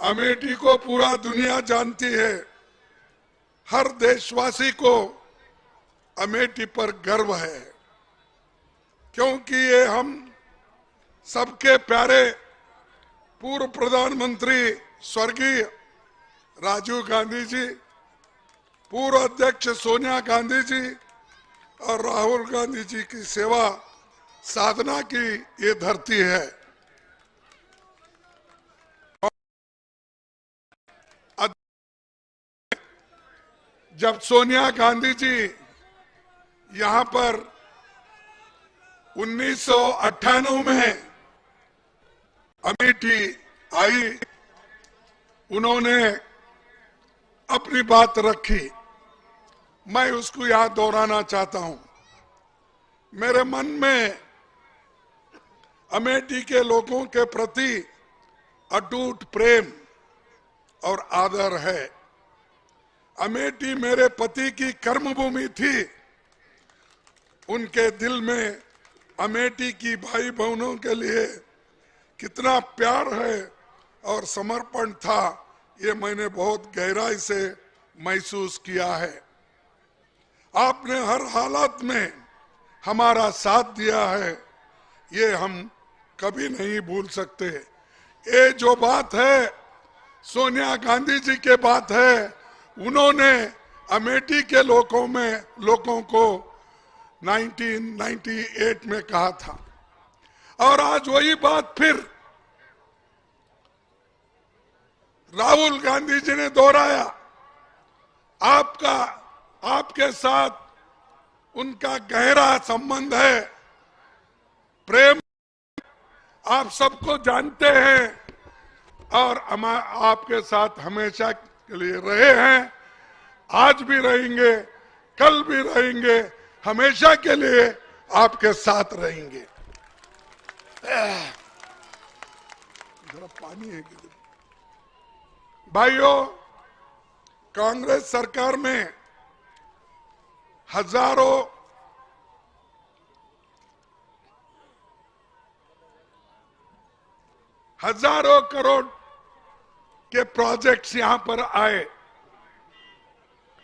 अमेठी को पूरा दुनिया जानती है। हर देशवासी को अमेठी पर गर्व है, क्योंकि ये हम सबके प्यारे पूर्व प्रधानमंत्री स्वर्गीय राजीव गांधी जी, पूर्व अध्यक्ष सोनिया गांधी जी और राहुल गांधी जी की सेवा साधना की ये धरती है। जब सोनिया गांधी जी यहाँ पर 1998 में अमेठी आई, उन्होंने अपनी बात रखी। मैं उसको यहाँ दोहराना चाहता हूँ। मेरे मन में अमेठी के लोगों के प्रति अटूट प्रेम और आदर है। अमेठी मेरे पति की कर्मभूमि थी। उनके दिल में अमेठी की भाई बहनों के लिए कितना प्यार है और समर्पण था, ये मैंने बहुत गहराई से महसूस किया है। आपने हर हालत में हमारा साथ दिया है, ये हम कभी नहीं भूल सकते। ये जो बात है सोनिया गांधी जी के बात है, उन्होंने अमेठी के लोगों को 1998 में कहा था, और आज वही बात फिर राहुल गांधी जी ने दोहराया। आपके साथ उनका गहरा संबंध है, प्रेम आप सबको जानते हैं, और आपके साथ हमेशा के लिए रहे हैं, आज भी रहेंगे, कल भी रहेंगे, हमेशा के लिए आपके साथ रहेंगे। जरा पानी है कि भाइयों, कांग्रेस सरकार में हजारों करोड़ के प्रोजेक्ट्स यहां पर आए,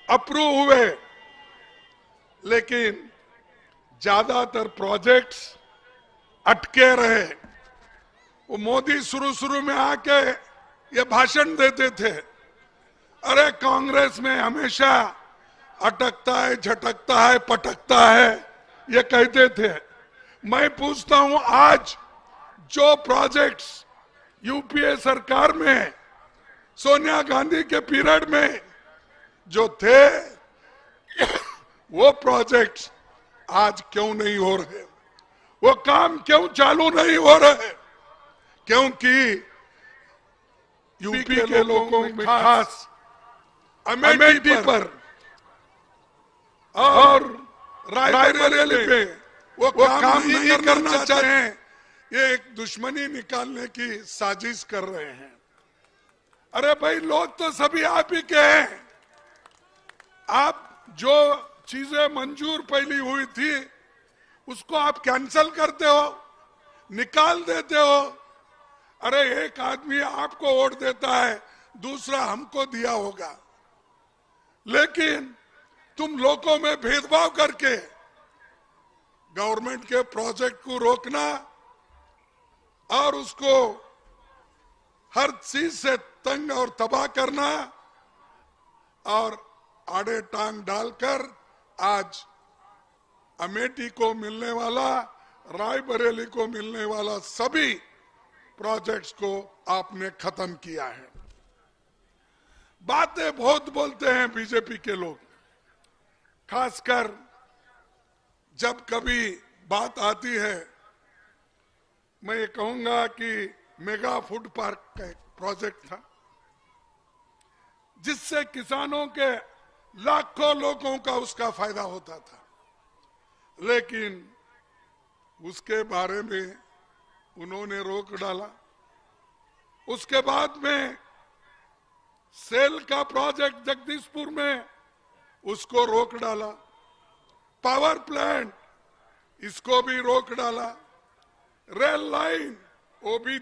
अप्रूव हुए, लेकिन ज्यादातर प्रोजेक्ट्स अटके रहे। वो मोदी शुरू में आके ये भाषण देते थे, अरे कांग्रेस में हमेशा अटकता है, झटकता है, पटकता है, ये कहते थे। मैं पूछता हूं, आज जो प्रोजेक्ट्स यूपीए सरकार में सोनिया गांधी के पीरियड में जो थे, वो प्रोजेक्ट्स आज क्यों नहीं हो रहे? वो काम क्यों चालू नहीं हो रहे? क्योंकि यूपी के लोगों में खास अमेठी पर और रायबरेली पे वो काम नहीं करना चाहते हैं। ये एक दुश्मनी निकालने की साजिश कर रहे हैं। अरे भाई, लोग तो सभी आप ही के हैं। आप जो चीजें मंजूर पहली हुई थी उसको आप कैंसल करते हो, निकाल देते हो। अरे एक आदमी आपको वोट देता है, दूसरा हमको दिया होगा, लेकिन तुम लोगों में भेदभाव करके गवर्नमेंट के प्रोजेक्ट को रोकना और उसको हर चीज से तंग और तबाह करना और आड़े टांग डालकर आज अमेठी को मिलने वाला, रायबरेली को मिलने वाला सभी प्रोजेक्ट्स को आपने खत्म किया है। बातें बहुत बोलते हैं बीजेपी के लोग, खासकर जब कभी बात आती है। मैं ये कहूंगा कि मेगा फूड पार्क का एक प्रोजेक्ट था जिससे किसानों के लाखों लोगों का उसका फायदा होता था, लेकिन उसके बारे में उन्होंने रोक डाला। उसके बाद में सेल का प्रोजेक्ट जगदीशपुर में, उसको रोक डाला। पावर प्लांट, इसको भी रोक डाला। रेल लाइन, वो भी,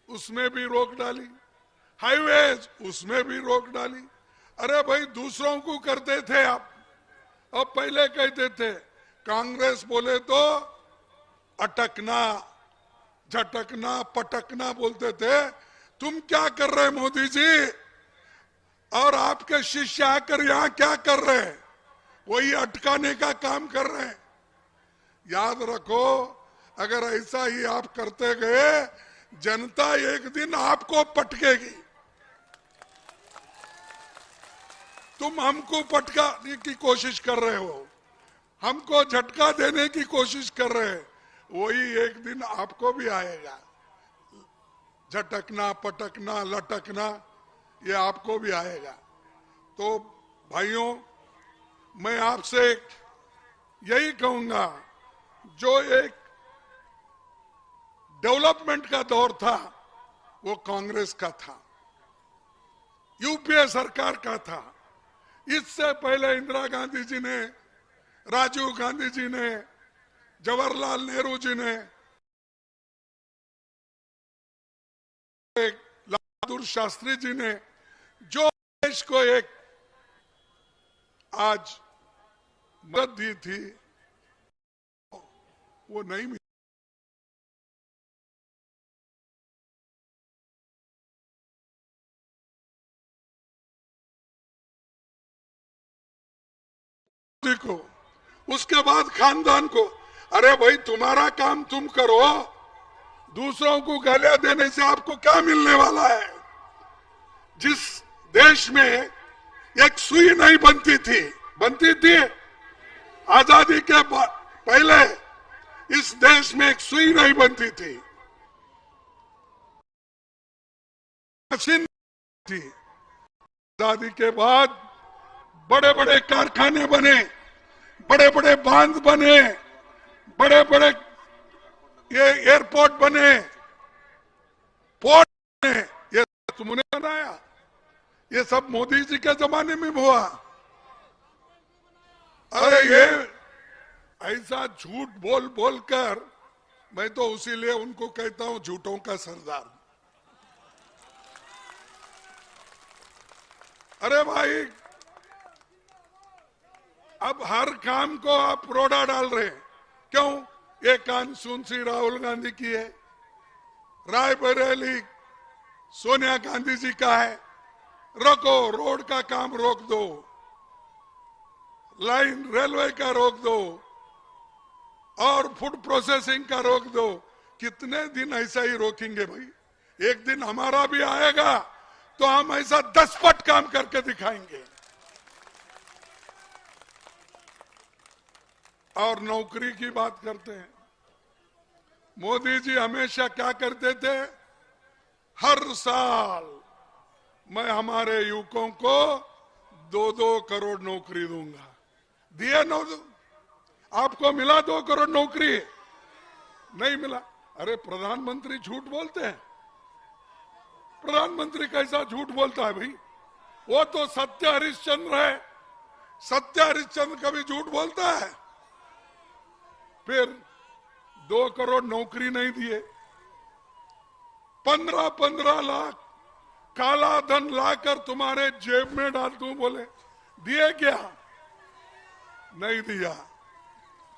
उसमें भी रोक डाली। हाईवेज उसमें भी रोक डाली। अरे भाई दूसरों को करते थे आप, अब पहले कहते थे कांग्रेस बोले तो अटकना झटकना पटकना बोलते थे। तुम क्या कर रहे मोदी जी, और आपके शिष्य आकर यहां क्या कर रहे हैं? वही अटकाने का काम कर रहे हैं। याद रखो, अगर ऐसा ही आप करते गए जनता एक दिन आपको पटकेगी। तुम हमको पटकाने की कोशिश कर रहे हो, हमको झटका देने की कोशिश कर रहे हैं, वही एक दिन आपको भी आएगा। झटकना पटकना लटकना ये आपको भी आएगा। तो भाइयों, मैं आपसे यही कहूंगा, जो एक डेवलपमेंट का दौर था वो कांग्रेस का था, यूपीए सरकार का था। इससे पहले इंदिरा गांधी जी ने, राजीव गांधी जी ने, जवाहरलाल नेहरू जी ने, लाल बहादुर शास्त्री जी ने जो देश को एक आज मदद दी थी वो नहीं मिली। को उसके बाद खानदान को, अरे भाई तुम्हारा काम तुम करो, दूसरों को गालियां देने से आपको क्या मिलने वाला है? जिस देश में एक सुई नहीं बनती थी आजादी के पहले, इस देश में एक सुई नहीं बनती थी, मशीन थी। आजादी के बाद बड़े बड़े कारखाने बने, बड़े बड़े बांध बने, बड़े बड़े ये एयरपोर्ट बने, पोर्ट बने। ये तुमने बनाया? ये सब मोदी जी के जमाने में हुआ। अरे ये ऐसा झूठ बोल बोल कर, मैं तो उसीलिए उनको कहता हूं झूठों का सरदार। अरे भाई, अब हर काम को आप रोड़ा डाल रहे हैं। क्यों? ये कॉन्स्टिट्यूंसी राहुल गांधी की है, रायबरेली सोनिया गांधी जी का है। रोको, रोड का काम रोक दो, लाइन रेलवे का रोक दो, और फूड प्रोसेसिंग का रोक दो। कितने दिन ऐसा ही रोकेंगे भाई? एक दिन हमारा भी आएगा तो हम ऐसा 10 पट काम करके दिखाएंगे। और नौकरी की बात करते हैं, मोदी जी हमेशा क्या करते थे? हर साल मैं हमारे युवकों को 2-2 करोड़ नौकरी दूंगा। दिए? आपको मिला 2 करोड़ नौकरी? नहीं मिला। अरे प्रधानमंत्री झूठ बोलते हैं? प्रधानमंत्री कैसा झूठ बोलता है भाई? वो तो सत्य हरिश्चंद्र है। सत्य हरिश्चंद्र कभी झूठ बोलता है? फिर 2 करोड़ नौकरी नहीं दिए, 15-15 लाख काला धन लाकर तुम्हारे जेब में डाल दूं बोले। दिए क्या? नहीं दिया।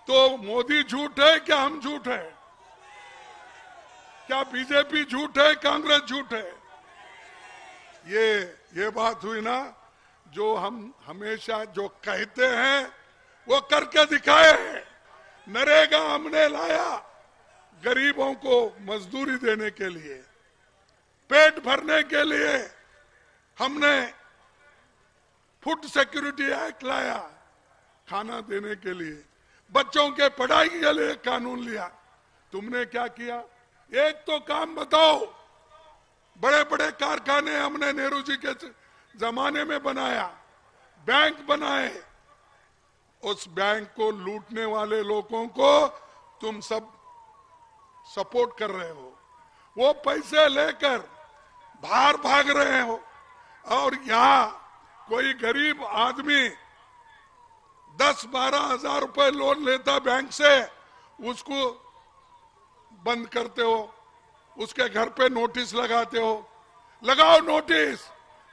तो मोदी झूठ है क्या हम झूठ है? क्या बीजेपी झूठ है, कांग्रेस झूठ है? ये बात हुई ना। जो हम हमेशा जो कहते हैं वो करके दिखाए हैं। नरेगा हमने लाया गरीबों को मजदूरी देने के लिए, पेट भरने के लिए हमने फूड सिक्योरिटी एक्ट लाया, खाना देने के लिए, बच्चों के पढ़ाई के लिए कानून लिया। तुमने क्या किया? एक तो काम बताओ। बड़े बड़े कारखाने हमने नेहरू जी के जमाने में बनाया, बैंक बनाए। उस बैंक को लूटने वाले लोगों को तुम सब सपोर्ट कर रहे हो। वो पैसे लेकर बाहर भाग रहे हो, और यहां कोई गरीब आदमी 10-12 हजार रुपए लोन लेता बैंक से, उसको बंद करते हो, उसके घर पे नोटिस लगाते हो। लगाओ नोटिस।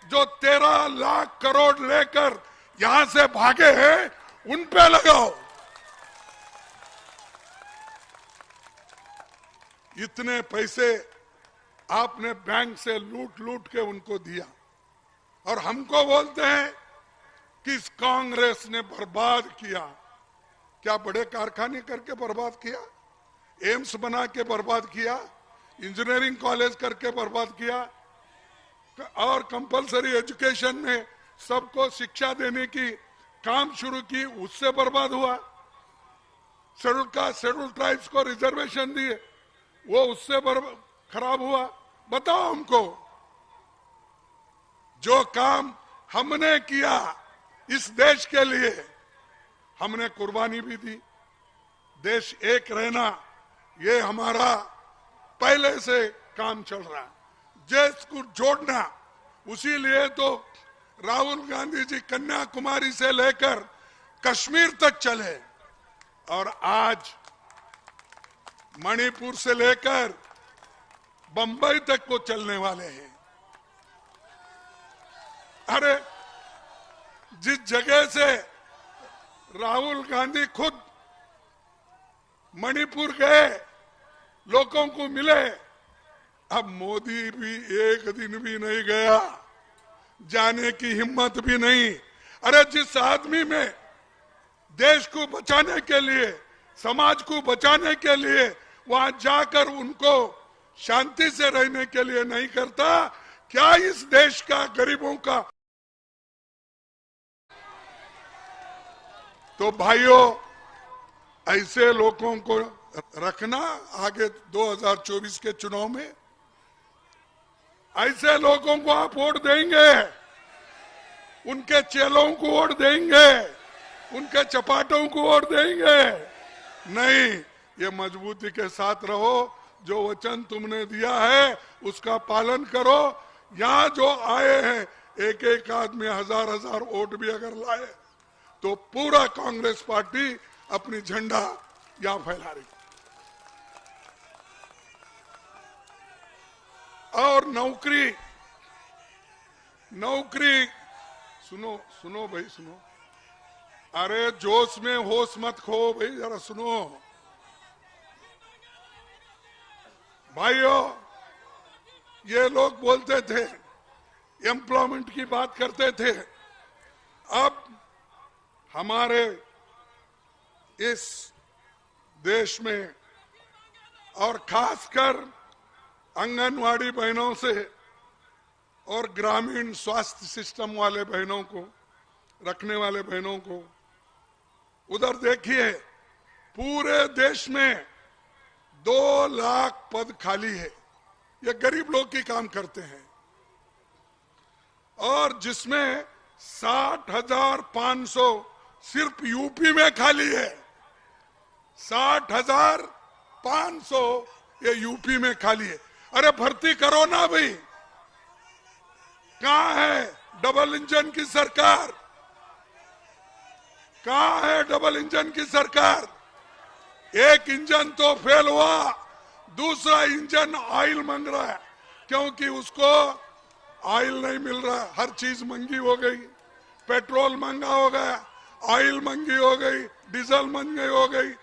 जो 13 लाख करोड़ लेकर यहां से भागे हैं उन पे लगाओ। इतने पैसे आपने बैंक से लूट लूट के उनको दिया और हमको बोलते हैं कि इस कांग्रेस ने बर्बाद किया। क्या बड़े कारखाने करके बर्बाद किया? एम्स बना के बर्बाद किया? इंजीनियरिंग कॉलेज करके बर्बाद किया? और कंपलसरी एजुकेशन में सबको शिक्षा देने की काम शुरू की, उससे बर्बाद हुआ? शेड्यूल ट्राइब्स को रिजर्वेशन दिए, वो उससे खराब हुआ? बताओ हमको। जो काम हमने किया इस देश के लिए, हमने कुर्बानी भी दी। देश एक रहना ये हमारा पहले से काम चल रहा है। देश को जोड़ना, उसी लिए तो राहुल गांधी जी कन्याकुमारी से लेकर कश्मीर तक चले और आज मणिपुर से लेकर बंबई तक को चलने वाले हैं। अरे जिस जगह से राहुल गांधी खुद मणिपुर गए, लोगों को मिले, अब मोदी भी एक दिन भी नहीं गया, जाने की हिम्मत भी नहीं। अरे जिस आदमी में देश को बचाने के लिए, समाज को बचाने के लिए वहां जाकर उनको शांति से रहने के लिए नहीं करता, क्या इस देश का गरीबों का? तो भाइयों, ऐसे लोगों को रखना आगे 2024 के चुनाव में। ऐसे लोगों को आप वोट देंगे, उनके चेलों को वोट देंगे, उनके चपाटों को वोट देंगे? नहीं, ये मजबूती के साथ रहो। जो वचन तुमने दिया है उसका पालन करो। यहाँ जो आए हैं एक एक आदमी 1000-1000 वोट भी अगर लाए तो पूरा कांग्रेस पार्टी अपनी झंडा यहां फैला रही। और नौकरी, सुनो भाई सुनो। अरे जोश में होश मत खो भाई, जरा सुनो भाइयों। ये लोग बोलते थे, एम्प्लॉयमेंट की बात करते थे। अब हमारे इस देश में और खासकर आंगनवाड़ी बहनों से और ग्रामीण स्वास्थ्य सिस्टम वाले बहनों को, रखने वाले बहनों को, उधर देखिए पूरे देश में 2 लाख पद खाली है। ये गरीब लोग की काम करते हैं और जिसमें 60,500 सिर्फ यूपी में खाली है। 60,500 ये यूपी में खाली है। अरे भर्ती करो ना भाई। कहां है डबल इंजन की सरकार? कहां है डबल इंजन की सरकार? एक इंजन तो फेल हुआ, दूसरा इंजन ऑयल मांग रहा है क्योंकि उसको ऑयल नहीं मिल रहा। हर चीज महंगी हो गई, पेट्रोल महंगा हो गया, ऑयल महंगी हो गई, डीजल महंगी हो गई,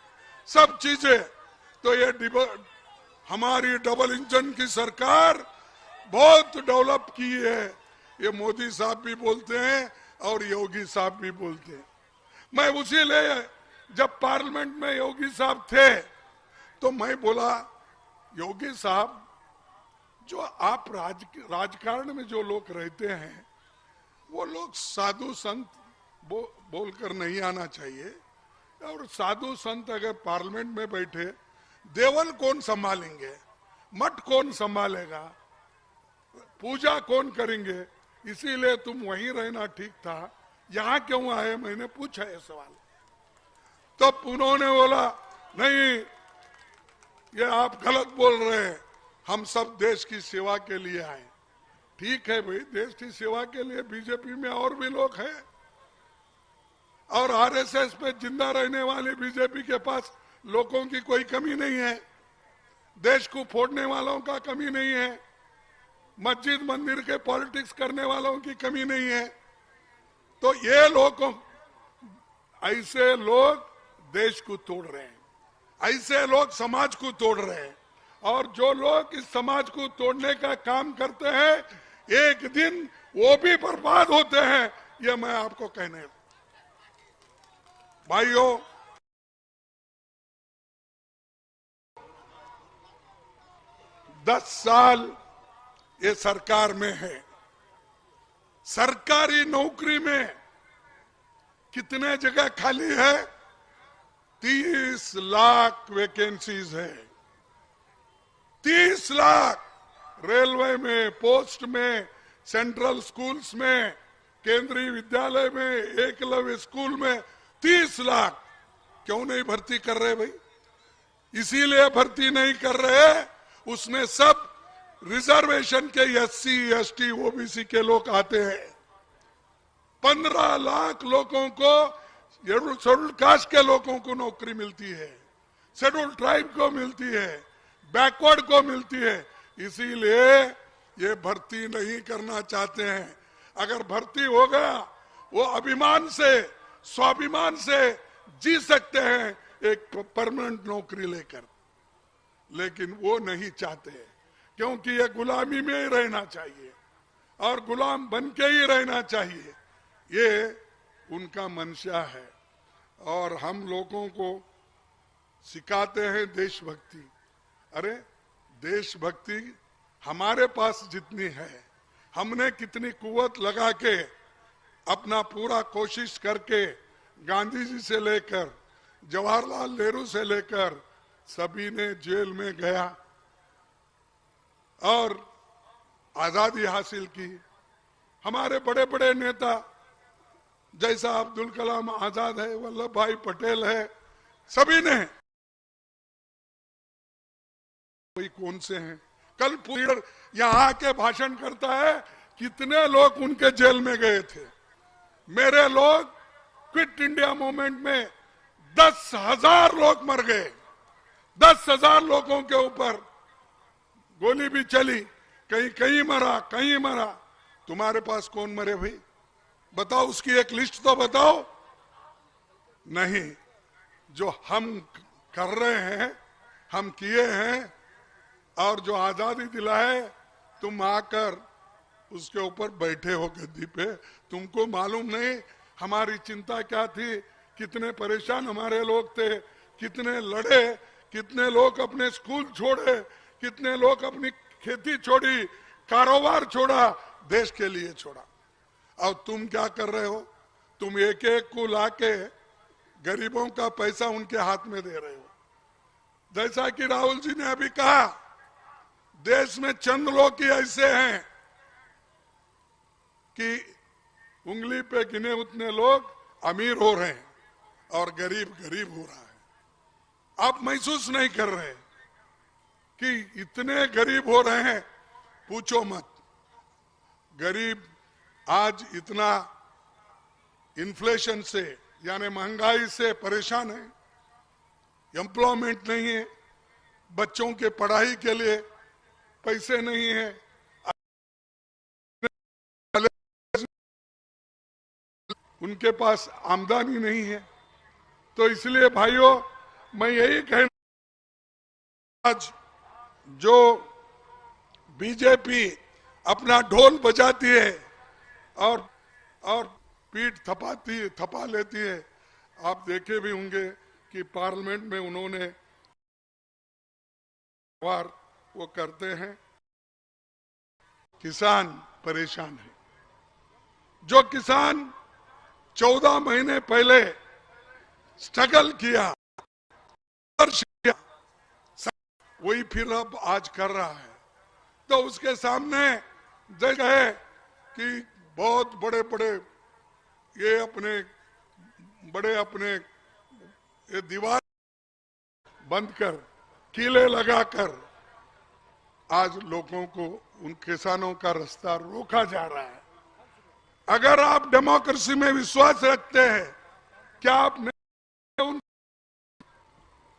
सब चीजें। तो ये हमारी डबल इंजन की सरकार बहुत डेवलप की है। ये मोदी साहब भी बोलते हैं और योगी साहब भी बोलते हैं। मैं उसी लिए जब पार्लियामेंट में योगी साहब थे तो मैं बोला, योगी साहब, जो आप राजकारण में जो लोग रहते हैं वो लोग साधु संत बोलकर नहीं आना चाहिए। और साधु संत अगर पार्लियामेंट में बैठे, देवल कौन संभालेंगे, मठ कौन संभालेगा, पूजा कौन करेंगे? इसीलिए तुम वहीं रहना ठीक था, यहां क्यों आए? मैंने पूछा ये सवाल। तब उन्होंने बोला, नहीं ये आप गलत बोल रहे हैं, हम सब देश की सेवा के लिए आए। ठीक है भाई, देश की सेवा के लिए बीजेपी में और भी लोग हैं और आरएसएस पे जिंदा रहने वाले बीजेपी के पास लोगों की कोई कमी नहीं है, देश को फोड़ने वालों का कमी नहीं है। मस्जिद मंदिर के पॉलिटिक्स करने वालों की कमी नहीं है। तो ये लोगों, ऐसे लोग देश को तोड़ रहे हैं, ऐसे लोग समाज को तोड़ रहे हैं। और जो लोग इस समाज को तोड़ने का काम करते हैं, एक दिन वो भी बर्बाद होते हैं, ये मैं आपको कहने। भाइयों, दस साल ये सरकार में है, सरकारी नौकरी में कितने जगह खाली है? 30 लाख वैकेंसीज है। 30 लाख रेलवे में, पोस्ट में, सेंट्रल स्कूल्स में, केंद्रीय विद्यालय में, एकलव्य स्कूल में 30 लाख। क्यों नहीं भर्ती कर रहे भाई? इसीलिए भर्ती नहीं कर रहे, उसमें सब रिजर्वेशन के SC, ST, OBC के लोग आते हैं। 15 लाख लोगों को, शेड्यूल कास्ट के लोगों को नौकरी मिलती है, शेड्यूल ट्राइब को मिलती है, बैकवर्ड को मिलती है। इसीलिए ये भर्ती नहीं करना चाहते हैं। अगर भर्ती हो गया, वो अभिमान से, स्वाभिमान से जी सकते हैं एक परमानेंट नौकरी लेकर, लेकिन वो नहीं चाहते, क्योंकि ये गुलामी में ही रहना चाहिए और गुलाम बन के ही रहना चाहिए। ये उनका मंशा है। और हम लोगों को सिखाते हैं देशभक्ति। अरे देशभक्ति हमारे पास जितनी है, हमने कितनी कुव्वत लगा के, अपना पूरा कोशिश करके, गांधी जी से लेकर जवाहरलाल नेहरू से लेकर सभी ने जेल में गया और आजादी हासिल की। हमारे बड़े बड़े नेता जैसा अब्दुल कलाम आजाद है, वल्लभ भाई पटेल है, सभी ने। कोई कौन से हैं? कल पूरी यहाँ आके भाषण करता है, कितने लोग उनके जेल में गए थे। मेरे लोग क्विट इंडिया मूवमेंट में 10,000 लोग मर गए। 10,000 लोगों के ऊपर गोली भी चली, कहीं कहीं मरा, कहीं मरा। तुम्हारे पास कौन मरे भाई? बताओ, उसकी एक लिस्ट तो बताओ। नहीं, जो हम कर रहे हैं, हम किए हैं, और जो आजादी दिलाए, तुम आकर उसके ऊपर बैठे हो गद्दी पे। तुमको मालूम नहीं हमारी चिंता क्या थी, कितने परेशान हमारे लोग थे, कितने लड़े, कितने लोग अपने स्कूल छोड़े, कितने लोग अपनी खेती छोड़ी, कारोबार छोड़ा, देश के लिए छोड़ा। और तुम क्या कर रहे हो? तुम एक एक को लाके गरीबों का पैसा उनके हाथ में दे रहे हो। जैसा कि राहुल जी ने अभी कहा, देश में चंद लोग ही ऐसे हैं कि उंगली पे गिने उतने लोग अमीर हो रहे हैं और गरीब गरीब हो रहा है। आप महसूस नहीं कर रहे कि इतने गरीब हो रहे हैं, पूछो मत। गरीब आज इतना इन्फ्लेशन से, यानी महंगाई से परेशान है, एम्प्लॉयमेंट नहीं है, बच्चों के पढ़ाई के लिए पैसे नहीं है, उनके पास आमदनी नहीं है। तो इसलिए भाइयों, मैं यही कहना, आज जो बीजेपी अपना ढोल बजाती है और पीठ थपा लेती है। आप देखे भी होंगे कि पार्लियामेंट में उन्होंने वो करते हैं, किसान परेशान है। जो किसान 14 महीने पहले स्ट्रगल किया, वही फिर अब आज कर रहा है। तो उसके सामने जगह है कि बहुत बड़े बड़े ये दीवार बंद कर, किले लगाकर आज लोगों को, उन किसानों का रास्ता रोका जा रहा है। अगर आप डेमोक्रेसी में विश्वास रखते हैं, क्या आप नहीं,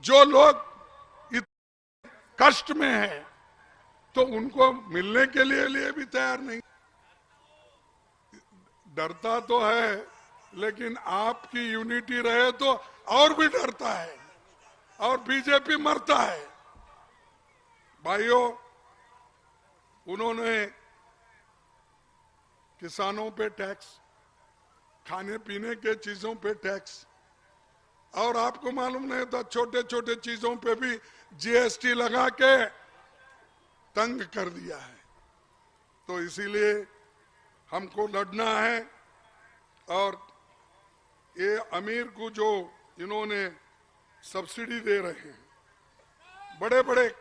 जो लोग कष्ट में हैं, तो उनको मिलने के लिए भी तैयार नहीं। डरता तो है, लेकिन आपकी यूनिटी रहे तो और भी डरता है, और बीजेपी मरता है। भाइयों, उन्होंने किसानों पे टैक्स, खाने पीने के चीजों पे टैक्स, और आपको मालूम नहीं था छोटे छोटे चीजों पे भी जीएसटी लगा के तंग कर दिया है। तो इसीलिए हमको लड़ना है। और ये अमीर को जो इन्होंने सब्सिडी दे रहे हैं, बड़े बड़े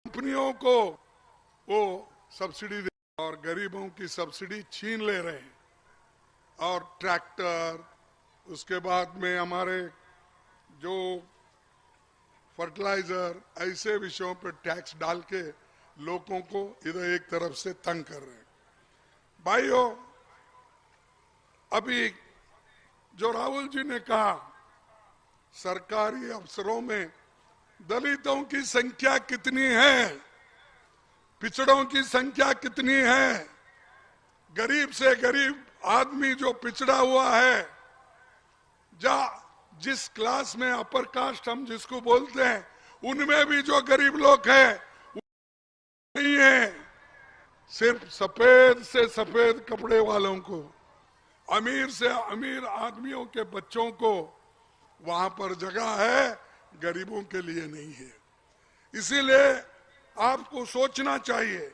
कंपनियों को वो सब्सिडी दे, और गरीबों की सब्सिडी छीन ले रहे हैं। और ट्रैक्टर, उसके बाद में हमारे जो फर्टिलाइजर, ऐसे विषयों पर टैक्स डाल के लोगों को इधर एक तरफ से तंग कर रहे हैं। भाइयों, अभी जो राहुल जी ने कहा, सरकारी अफसरों में दलितों की संख्या कितनी है, पिछड़ों की संख्या कितनी है, गरीब से गरीब आदमी जो पिछड़ा हुआ है, जिस क्लास में अपर कास्ट हम जिसको बोलते हैं, उनमें भी जो गरीब लोग हैं नहीं है। सिर्फ सफेद से सफेद कपड़े वालों को, अमीर से अमीर आदमियों के बच्चों को वहां पर जगह है, गरीबों के लिए नहीं है। इसीलिए आपको सोचना चाहिए।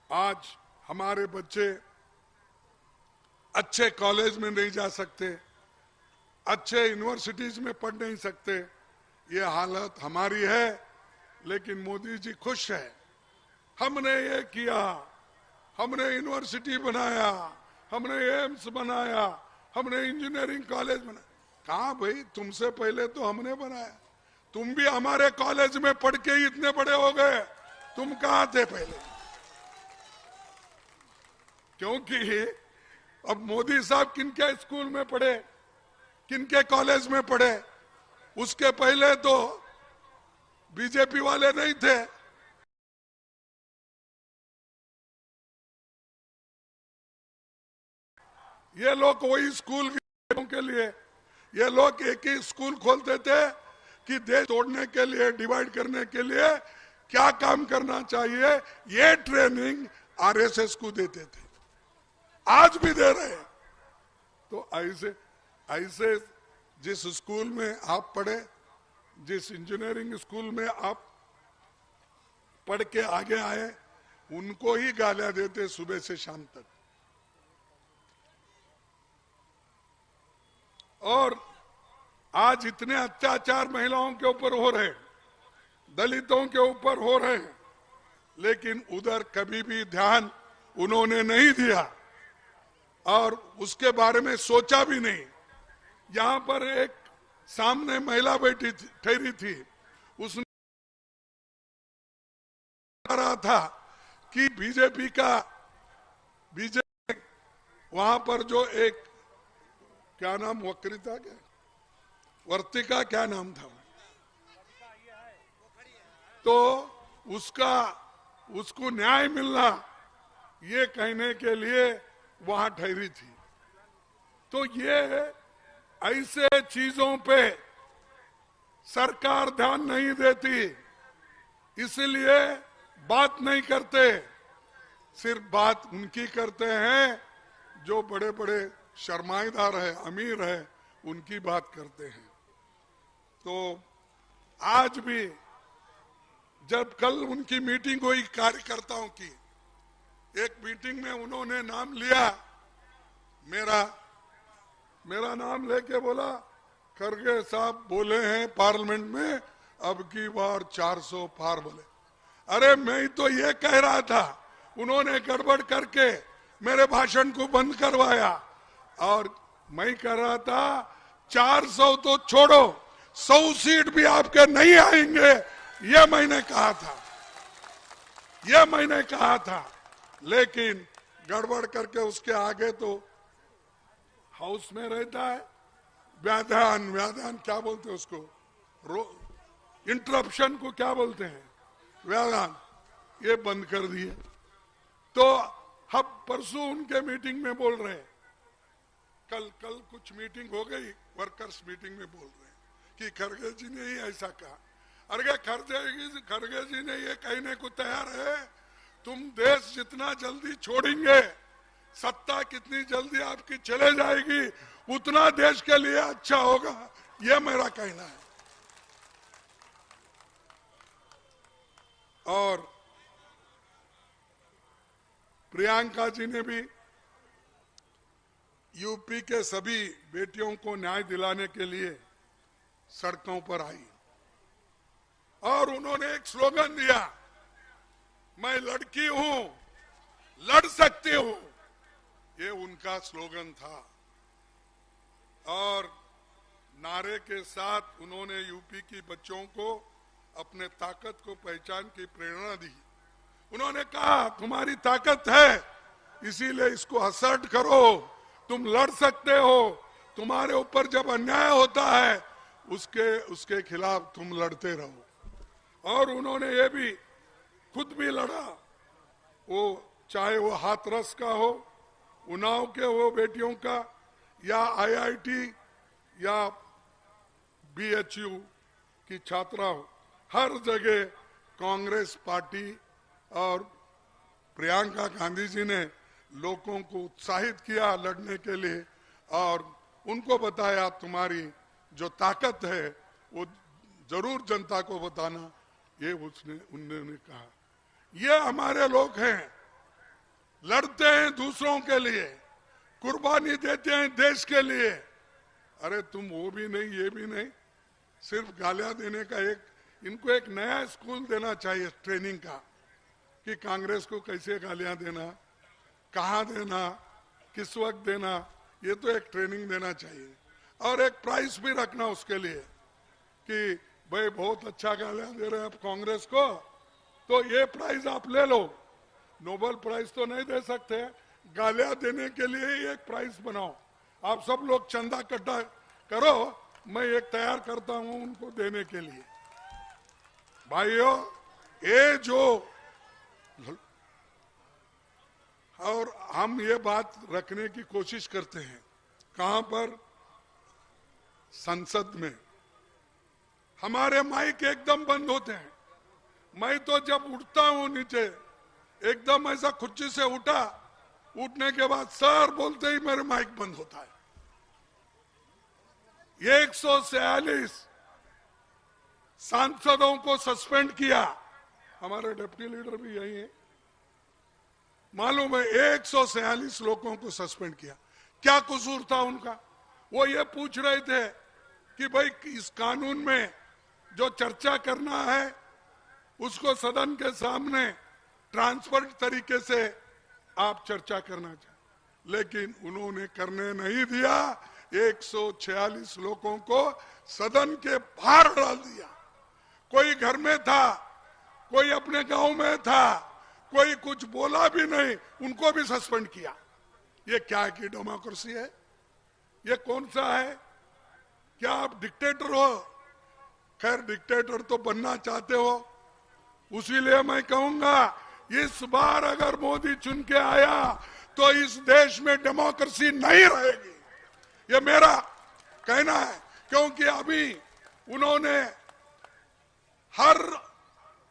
आज हमारे बच्चे अच्छे कॉलेज में नहीं जा सकते, अच्छे यूनिवर्सिटीज में पढ़ नहीं सकते, ये हालत हमारी है। लेकिन मोदी जी खुश है, हमने ये किया, हमने यूनिवर्सिटी बनाया, हमने एम्स बनाया, हमने इंजीनियरिंग कॉलेज बनाया। कहाँ भाई, तुमसे पहले तो हमने बनाया। तुम भी हमारे कॉलेज में पढ़ के ही इतने बड़े हो गए, तुम कहाँ थे पहले? क्योंकि अब मोदी साहब किनके स्कूल में पढ़े, किनके कॉलेज में पढ़े? उसके पहले तो बीजेपी वाले नहीं थे। ये लोग वही स्कूल के लिए, ये लोग एक ही स्कूल खोलते थे कि देश तोड़ने के लिए, डिवाइड करने के लिए क्या काम करना चाहिए, ये ट्रेनिंग आरएसएस को देते थे, आज भी दे रहे हैं। तो ऐसे ऐसे जिस स्कूल में आप पढ़े, जिस इंजीनियरिंग स्कूल में आप पढ़ के आगे आए, उनको ही गालियां देते सुबह से शाम तक। और आज इतने अत्याचार महिलाओं के ऊपर हो रहे, दलितों के ऊपर हो रहे हैं, लेकिन उधर कभी भी ध्यान उन्होंने नहीं दिया और उसके बारे में सोचा भी नहीं। यहां पर एक सामने महिला बैठी ठहरी थी, उसने रहा था कि बीजेपी वहां पर जो एक क्या नाम, वक्रिता क्या, वर्तिका क्या नाम था, तो उसको न्याय मिलना, ये कहने के लिए वहां ठहरी थी। तो ये ऐसे चीजों पे सरकार ध्यान नहीं देती, इसलिए बात नहीं करते। सिर्फ बात उनकी करते हैं जो बड़े बड़े शर्माईदार है, अमीर है, उनकी बात करते हैं। तो आज भी जब कल उनकी मीटिंग हुई कार्यकर्ताओं की, एक मीटिंग में उन्होंने नाम लिया, मेरा नाम लेके बोला, खरगे साहब बोले हैं पार्लियामेंट में अब की बार 400 पार बोले। अरे मैं तो ये कह रहा था, उन्होंने गड़बड़ करके मेरे भाषण को बंद करवाया, और मैं कह रहा था 400 तो छोड़ो, 100 सीट भी आपके नहीं आएंगे, ये मैंने कहा था। लेकिन गड़बड़ करके उसके आगे तो हाउस में रहता है व्याधान क्या बोलते हैं उसको, इंटरप्शन को क्या बोलते हैं, व्यायाम, ये बंद कर दिए। तो हम परसों उनके मीटिंग में बोल रहे हैं, कल कुछ मीटिंग हो गई, वर्कर्स मीटिंग में बोल रहे हैं कि खड़गे जी ने ही ऐसा कहा। अरे खड़गे जी ने ये कहने को तैयार है, तुम देश जितना जल्दी छोड़ेंगे, सत्ता कितनी जल्दी आपकी चले जाएगी, उतना देश के लिए अच्छा होगा, ये मेरा कहना है। और प्रियंका जी ने भी यूपी के सभी बेटियों को न्याय दिलाने के लिए सड़कों पर आई और उन्होंने एक स्लोगन दिया, मैं लड़की हूं, लड़ सकती हूं, ये उनका स्लोगन था। और नारे के साथ उन्होंने यूपी की बच्चों को अपने ताकत को पहचान की प्रेरणा दी। उन्होंने कहा तुम्हारी ताकत है, इसीलिए इसको असर्ट करो, तुम लड़ सकते हो, तुम्हारे ऊपर जब अन्याय होता है उसके खिलाफ तुम लड़ते रहो। और उन्होंने ये भी खुद भी लड़ा, वो चाहे वो हाथरस का हो, उन्नाव के हो बेटियों का, या आईआईटी या बीएचयू की छात्रा हो, हर जगह कांग्रेस पार्टी और प्रियंका गांधी जी ने लोगों को उत्साहित किया लड़ने के लिए और उनको बताया तुम्हारी जो ताकत है वो जरूर जनता को बताना, ये उन्होंने कहा। ये हमारे लोग हैं, लड़ते हैं दूसरों के लिए, कुर्बानी देते हैं देश के लिए। अरे तुम वो भी नहीं ये भी नहीं, सिर्फ गालियां देने का इनको एक नया स्कूल देना चाहिए ट्रेनिंग का, कि कांग्रेस को कैसे गालियां देना, कहां देना, किस वक्त देना, ये तो एक ट्रेनिंग देना चाहिए। और एक प्राइस भी रखना उसके लिए कि भाई बहुत अच्छा गालियां दे रहे हैं आप कांग्रेस को, तो ये प्राइज आप ले लो। नोबेल प्राइज तो नहीं दे सकते, गालियां देने के लिए ही एक प्राइज बनाओ। आप सब लोग चंदा इकट्ठा करो, मैं एक तैयार करता हूं उनको देने के लिए। भाइयों, ये जो, और हम ये बात रखने की कोशिश करते हैं, कहां पर, संसद में हमारे माइक एकदम बंद होते हैं। मैं तो जब उठता हूं नीचे, एकदम ऐसा खुच्ची से उठा, उठने के बाद सर बोलते ही मेरे माइक बंद होता है। 146 सांसदों को सस्पेंड किया, हमारे डिप्टी लीडर भी यही है, मालूम है, 146 लोगों को सस्पेंड किया। क्या कसूर था उनका? वो ये पूछ रहे थे कि भाई इस कानून में जो चर्चा करना है उसको सदन के सामने ट्रांसपेरेंट तरीके से आप चर्चा करना चाहें, लेकिन उन्होंने करने नहीं दिया। 146 लोगों को सदन के बाहर डाल दिया। कोई घर में था, कोई अपने गांव में था, कोई कुछ बोला भी नहीं, उनको भी सस्पेंड किया। ये क्या की डेमोक्रेसी है? ये कौन सा है? क्या आप डिक्टेटर हो? खैर डिक्टेटर तो बनना चाहते हो, उसीलिए मैं कहूंगा इस बार अगर मोदी चुन के आया तो इस देश में डेमोक्रेसी नहीं रहेगी, ये मेरा कहना है। क्योंकि अभी उन्होंने हर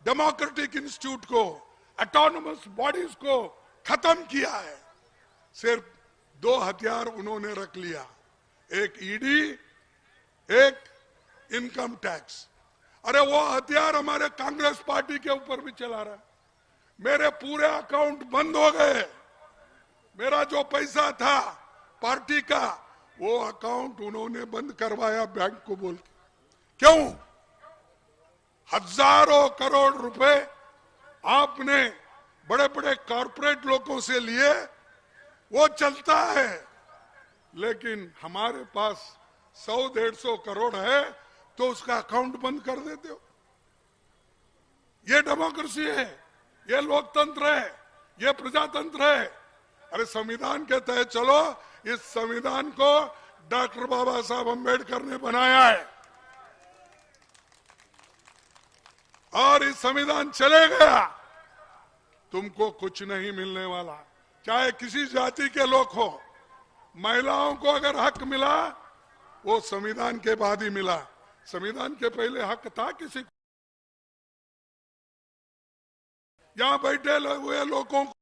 डेमोक्रेटिक इंस्टीट्यूट को, ऑटोनोमस बॉडीज को खत्म किया है। सिर्फ 2 हथियार उन्होंने रख लिया, एक ईडी, एक इनकम टैक्स। अरे वो हथियार हमारे कांग्रेस पार्टी के ऊपर भी चला रहा है। मेरे पूरे अकाउंट बंद हो गए, मेरा जो पैसा था पार्टी का वो अकाउंट उन्होंने बंद करवाया बैंक को बोल के। क्यों? हजारों करोड़ रुपए आपने बड़े बड़े कॉरपोरेट लोगों से लिए, वो चलता है, लेकिन हमारे पास 100-150 करोड़ है तो उसका अकाउंट बंद कर देते हो। ये डेमोक्रेसी है, ये लोकतंत्र है, ये प्रजातंत्र है। अरे संविधान के तहत चलो। इस संविधान को डॉक्टर बाबा साहब अम्बेडकर ने बनाया है। और इस संविधान चले गया, तुमको कुछ नहीं मिलने वाला। चाहे किसी जाति के लोग हो, महिलाओं को अगर हक मिला वो संविधान के बाद ही मिला, संविधान के पहले हक था किसी को? यहां बैठे हुए लोगों को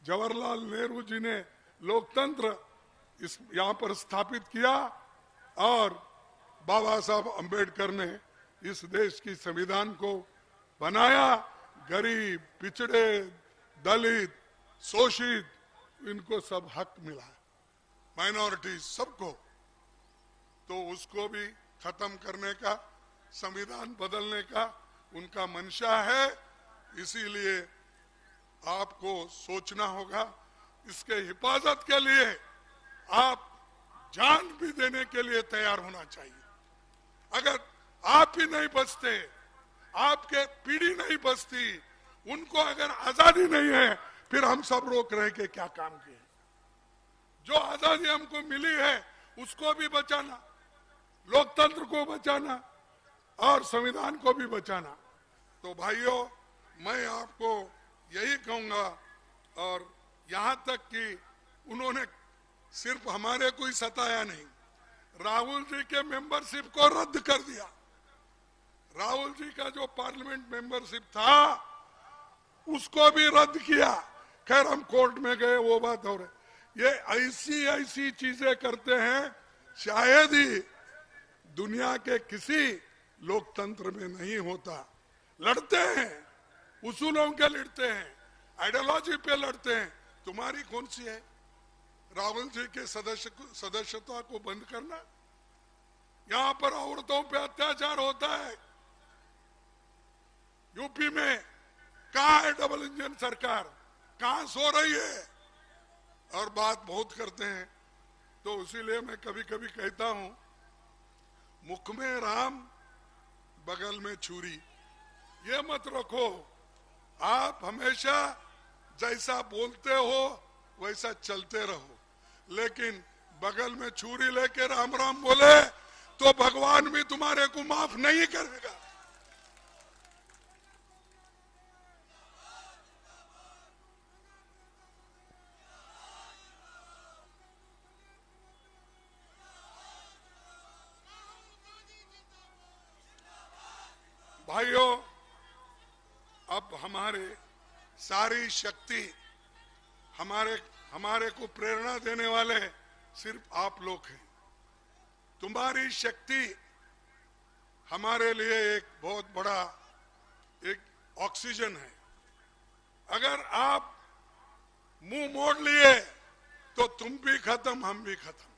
जवाहरलाल नेहरू जी ने लोकतंत्र इस यहां पर स्थापित किया और बाबा साहब अंबेडकर ने इस देश की संविधान को बनाया। गरीब, पिछड़े, दलित, शोषित, इनको सब हक मिला, माइनॉरिटी सबको। तो उसको भी खत्म करने का, संविधान बदलने का उनका मंशा है। इसीलिए आपको सोचना होगा, इसके हिफाजत के लिए आप जान भी देने के लिए तैयार होना चाहिए। अगर आप ही नहीं बचते, आपके पीढ़ी नहीं बचती, उनको अगर आजादी नहीं है, फिर हम सब रोक रहे के क्या काम किए? जो आजादी हमको मिली है उसको भी बचाना, लोकतंत्र को बचाना और संविधान को भी बचाना। तो भाइयों, मैं आपको यही कहूंगा, और यहां तक कि उन्होंने सिर्फ हमारे को ही सताया नहीं, राहुल जी के मेंबरशिप को रद्द कर दिया। राहुल जी का जो पार्लियामेंट मेंबरशिप था उसको भी रद्द किया। खैर हम कोर्ट में गए, वो बात हो रही। ये ऐसी ऐसी चीजें करते हैं, शायद ही दुनिया के किसी लोकतंत्र में नहीं होता। लड़ते हैं, उसूलों के लड़ते हैं, आइडियोलॉजी पे लड़ते हैं। तुम्हारी कौन सी है? राहुल जी के सदस्यता को बंद करना? यहां पर औरतों पे अत्याचार होता है यूपी में, कहां है डबल इंजन सरकार? कहां सो रही है? और बात बहुत करते हैं। तो इसीलिए मैं कभी कभी कहता हूं, मुख में राम बगल में छुरी, ये मत रखो। आप हमेशा जैसा बोलते हो वैसा चलते रहो, लेकिन बगल में छुरी लेके राम राम बोले तो भगवान भी तुम्हारे को माफ नहीं करेगा। भाइयों, अब हमारे सारी शक्ति, हमारे को प्रेरणा देने वाले सिर्फ आप लोग हैं। तुम्हारी शक्ति हमारे लिए एक बहुत बड़ा एक ऑक्सीजन है। अगर आप मुंह मोड़ लिए तो तुम भी खत्म, हम भी खत्म।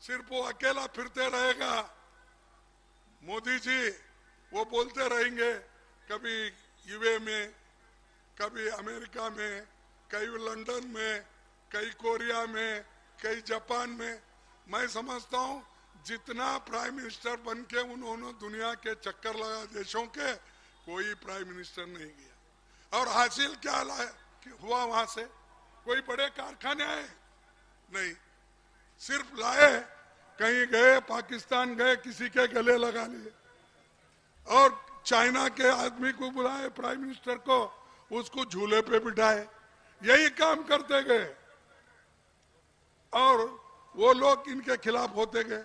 सिर्फ वो अकेला फिरते रहेगा। मोदी जी वो बोलते रहेंगे, कभी यूए में, कभी अमेरिका में, कई लंदन में, कई कोरिया में, कई जापान में। मैं समझता हूं जितना प्राइम मिनिस्टर बन के उन्होंने दुनिया के चक्कर लगा देशों के, कोई प्राइम मिनिस्टर नहीं गया। और हासिल क्या हुआ वहां से? कोई बड़े कारखाने आए? नहीं, सिर्फ लाए, कहीं गए, पाकिस्तान गए, किसी के गले लगा लिए, और चाइना के आदमी को बुलाए प्राइम मिनिस्टर को, उसको झूले पे बिठाए, यही काम करते गए और वो लोग इनके खिलाफ होते गए।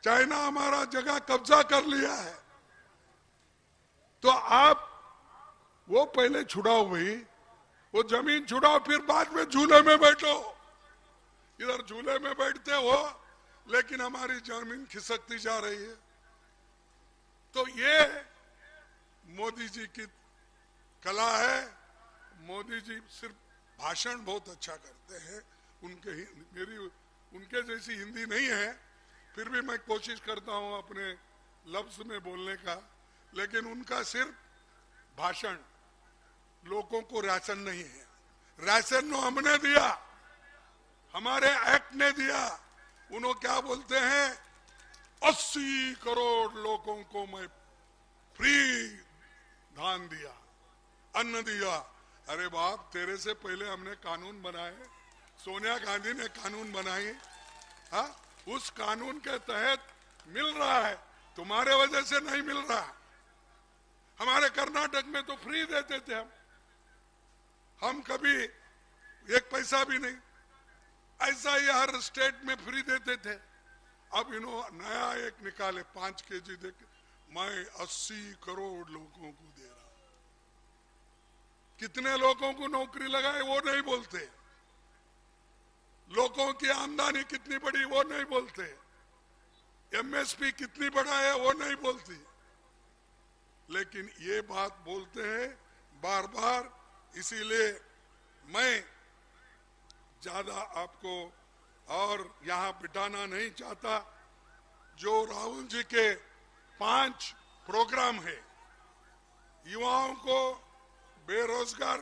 चाइना हमारा जगह कब्जा कर लिया है, तो आप वो पहले छुड़ाओ भाई, वो जमीन छुड़ाओ, फिर बाद में झूले में बैठो। इधर झूले में बैठते हो लेकिन हमारी जमीन खिसकती जा रही है। तो ये मोदी जी की कला है। मोदी जी सिर्फ भाषण बहुत अच्छा करते हैं, उनके जैसी हिंदी नहीं है, फिर भी मैं कोशिश करता हूं अपने लफ्ज में बोलने का। लेकिन उनका सिर्फ भाषण, लोगों को राशन नहीं है। राशन नो हमने दिया, हमारे एक्ट ने दिया। उन्होंने क्या बोलते हैं, 80 करोड़ लोगों को मैं फ्री धान दिया, अन्न दिया। अरे बाप, तेरे से पहले हमने कानून बनाए, सोनिया गांधी ने कानून बनाई। हाँ, उस कानून के तहत मिल रहा है, तुम्हारे वजह से नहीं मिल रहा। हमारे कर्नाटक में तो फ्री देते थे हम कभी एक पैसा भी नहीं, ऐसा ही हर स्टेट में फ्री देते थे। अब इन्होंने नया एक निकाले 5 केजी दे के मैं 80 करोड़ लोगों को दे रहा। कितने लोगों को नौकरी लगाए वो नहीं बोलते, लोगों की आमदनी कितनी बढ़ी वो नहीं बोलते, एमएसपी कितनी बढ़ा है वो नहीं बोलती, लेकिन ये बात बोलते हैं बार बार। इसीलिए मैं ज्यादा आपको और यहां बिठाना नहीं चाहता। जो राहुल जी के 5 प्रोग्राम है, युवाओं को, बेरोजगार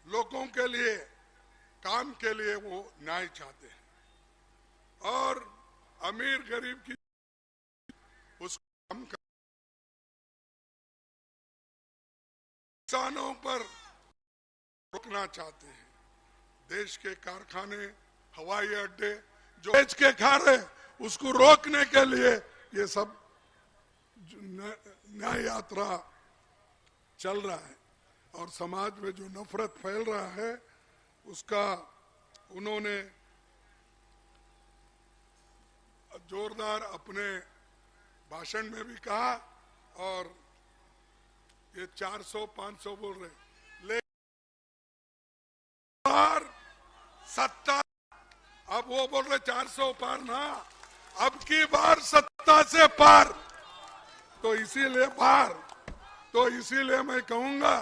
लोगों के लिए, काम के लिए वो न्याय चाहते हैं, और अमीर गरीब की उसको कम कर, किसानों पर रोकना चाहते हैं। देश के कारखाने, हवाई अड्डे जो बेच के खा रहे, उसको रोकने के लिए ये सब न्याय यात्रा चल रहा है। और समाज में जो नफरत फैल रहा है उसका उन्होंने जोरदार अपने भाषण में भी कहा, और ये 400-500 बोल रहे, लेकिन सत्ता, अब वो बोल रहे 400 पार ना, अब की बार सत्ता से पार, तो इसीलिए पार, तो इसीलिए मैं कहूंगा,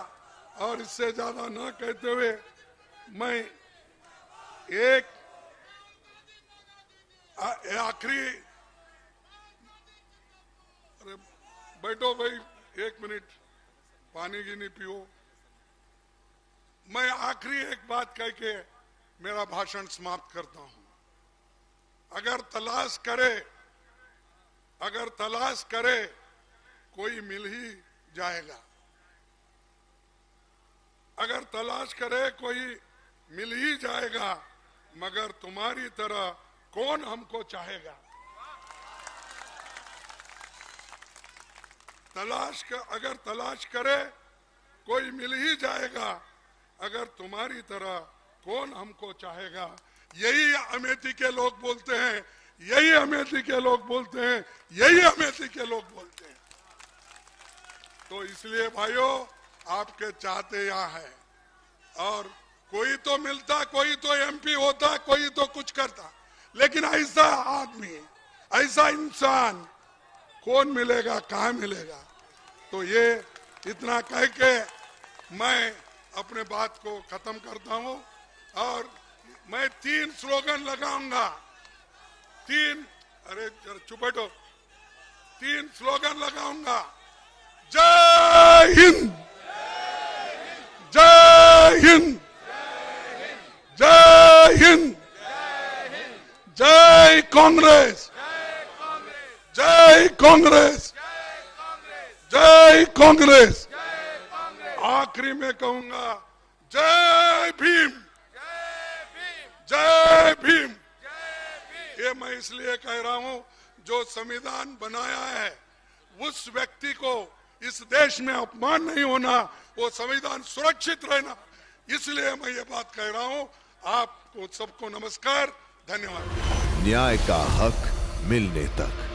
और इससे ज्यादा ना कहते हुए मैं एक आखिरी, अरे बैठो भाई 1 मिनट, पानी की नहीं पियो। मैं आखिरी एक बात कह के मेरा भाषण समाप्त करता हूं। अगर तलाश करे कोई मिल ही जाएगा, अगर तलाश करे कोई मिल ही जाएगा, मगर तुम्हारी तरह कौन हमको चाहेगा। अगर तलाश करे कोई मिल ही जाएगा, अगर तुम्हारी तरह कौन हमको चाहेगा। यही अमेठी के लोग बोलते हैं, यही अमेठी के लोग बोलते हैं, यही अमेठी के लोग बोलते हैं। तो इसलिए भाइयों, आपके चाहते यहाँ है, और कोई तो मिलता, कोई तो एमपी होता, कोई तो कुछ करता, लेकिन ऐसा आदमी, ऐसा इंसान कौन मिलेगा, कहाँ मिलेगा। तो ये इतना कह के मैं अपने बात को खत्म करता हूं, और मैं 3 स्लोगन लगाऊंगा। 3, अरे चुप बैठो, 3 स्लोगन लगाऊंगा। जय हिंद, जय हिंद, जय हिंद, जय कांग्रेस, जय कांग्रेस, जय कांग्रेस। आखिरी में कहूंगा जय भीम, जय भीम। ये मैं इसलिए कह रहा हूं, जो संविधान बनाया है उस व्यक्ति को इस देश में अपमान नहीं होना, वो संविधान सुरक्षित रहना, इसलिए मैं ये बात कह रहा हूं। आपको सबको नमस्कार, धन्यवाद। न्याय का हक मिलने तक